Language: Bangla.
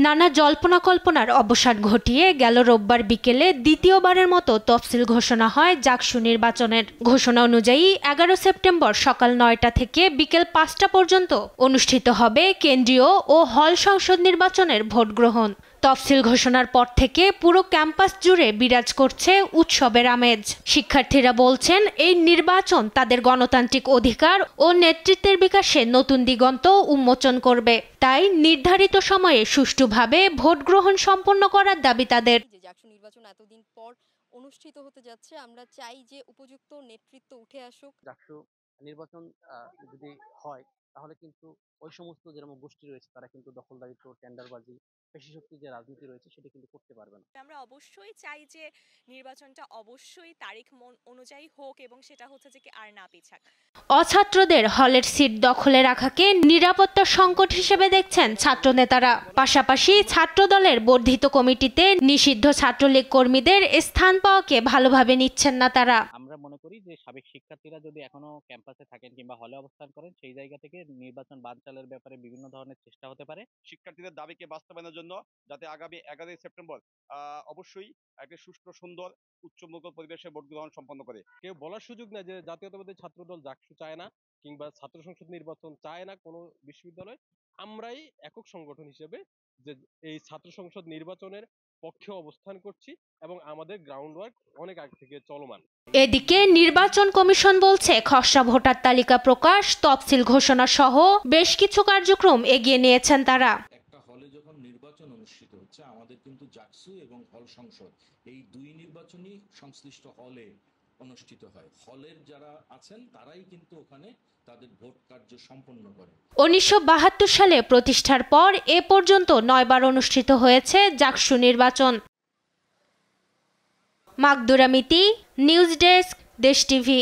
নানা জল্পনা কল্পনার অবসান ঘটিয়ে গেল রোববার বিকেলে দ্বিতীয়বারের মতো তফসিল ঘোষণা হয় জাকসু নির্বাচনের। ঘোষণা অনুযায়ী 11 সেপ্টেম্বর সকাল 9টা থেকে বিকেল 5টা পর্যন্ত অনুষ্ঠিত হবে কেন্দ্রীয় ও হল সংসদ নির্বাচনের ভোট গ্রহণ। তফসিল ঘোষণার পর থেকে পুরো ক্যাম্পাস জুড়ে বিরাজ করছে উৎসবের আমেজ। শিক্ষার্থীরা বলছেন, এই নির্বাচন তাদের গণতান্ত্রিক অধিকার ও নেতৃত্বের বিকাশে নতুন দিগন্ত উন্মোচন করবে। তাই নির্ধারিত সময়ে সুষ্ঠুভাবে ভোট গ্রহণ সম্পন্ন করার দাবি তাদের। জাকসু নির্বাচন এতদিন পর অনুষ্ঠিত হতে যাচ্ছে, আমরা চাই যে উপযুক্ত নেতৃত্ব উঠে আসুক। জাকসু নির্বাচন যদি হয় তাহলে কিন্তু ওই সমস্ত যেরকম গোষ্ঠী রয়েছে তারা কিন্তু দখলদারিত্ব, টেন্ডারবাজি, পেশি শক্তির যে রাজনীতি রয়েছে সেটা কিন্তু করতে পারবে না। আমরা অবশ্যই চাই যে নির্বাচনটা অবশ্যই তারিখ অনুযায়ী হোক এবং সেটা হচ্ছে যে কি আর না পিছাক। অছাত্রদের হলের সিট দখলে রাখাকে নিরাপত্তা সংকট হিসেবে দেখছেন ছাত্রনেতারা। পাশাপাশি ছাত্রদলের বর্ধিত কমিটিতে নিষিদ্ধ ছাত্রলীগ কর্মীদের স্থান পাওয়াকে ভালোভাবে নিচ্ছেন না তারা। আমরা মনে করি যে সাবেক শিক্ষার্থীরা যদি এখনো ক্যাম্পাসে থাকেন কিংবা হলে অবস্থান করেন, সেই জায়গা থেকে নির্বাচন বানচালের ব্যাপারে বিভিন্ন ধরনের চেষ্টা হতে পারে। শিক্ষার্থীদের দাবিকে বাস্তবায়নের জন্য যাতে আগামী 11 সেপ্টেম্বর অবশ্যই একটা সুষ্ঠু, সুন্দর, উচ্চমুখর পরিবেশে ভোট গ্রহণ সম্পন্ন করে। কেউ বলার সুযোগ নাই যে জাতীয়তাবাদী ছাত্রদল জাকসু চায় না কিংবা ছাত্র সংসদ নির্বাচন চায় না কোনো বিশ্ববিদ্যালয়। আমরাই একক সংগঠন হিসেবে যে এই ছাত্র সংসদ নির্বাচনের পক্ষে অবস্থান করছি এবং আমাদের গ্রাউন্ড ওয়ার্ক অনেক আগে থেকে চলমান। এদিকে নির্বাচন কমিশন বলছে, খসড়া ভোটার তালিকা প্রকাশ, তফসিল ঘোষণা সহ বেশ কিছু কার্যক্রম এগিয়ে নিয়েছেন তারা। একটা হলে যখন নির্বাচন অনুষ্ঠিত হচ্ছে, আমাদের কিন্তু জাকসু এবং হল সংসদ এই দুই নির্বাচনই সংশ্লিষ্ট হলে অনুষ্ঠিত হয়। হলের যারা আছেন তারাই কিন্তু ওখানে তাদের ভোট কার্য সম্পন্ন করে। 1972 সালে প্রতিষ্ঠার পর এ পর্যন্ত 9 বার অনুষ্ঠিত হয়েছে জাকসু নির্বাচন। মাকদুরা মিতি, নিউজ ডেস্ক, দেশ টিভি।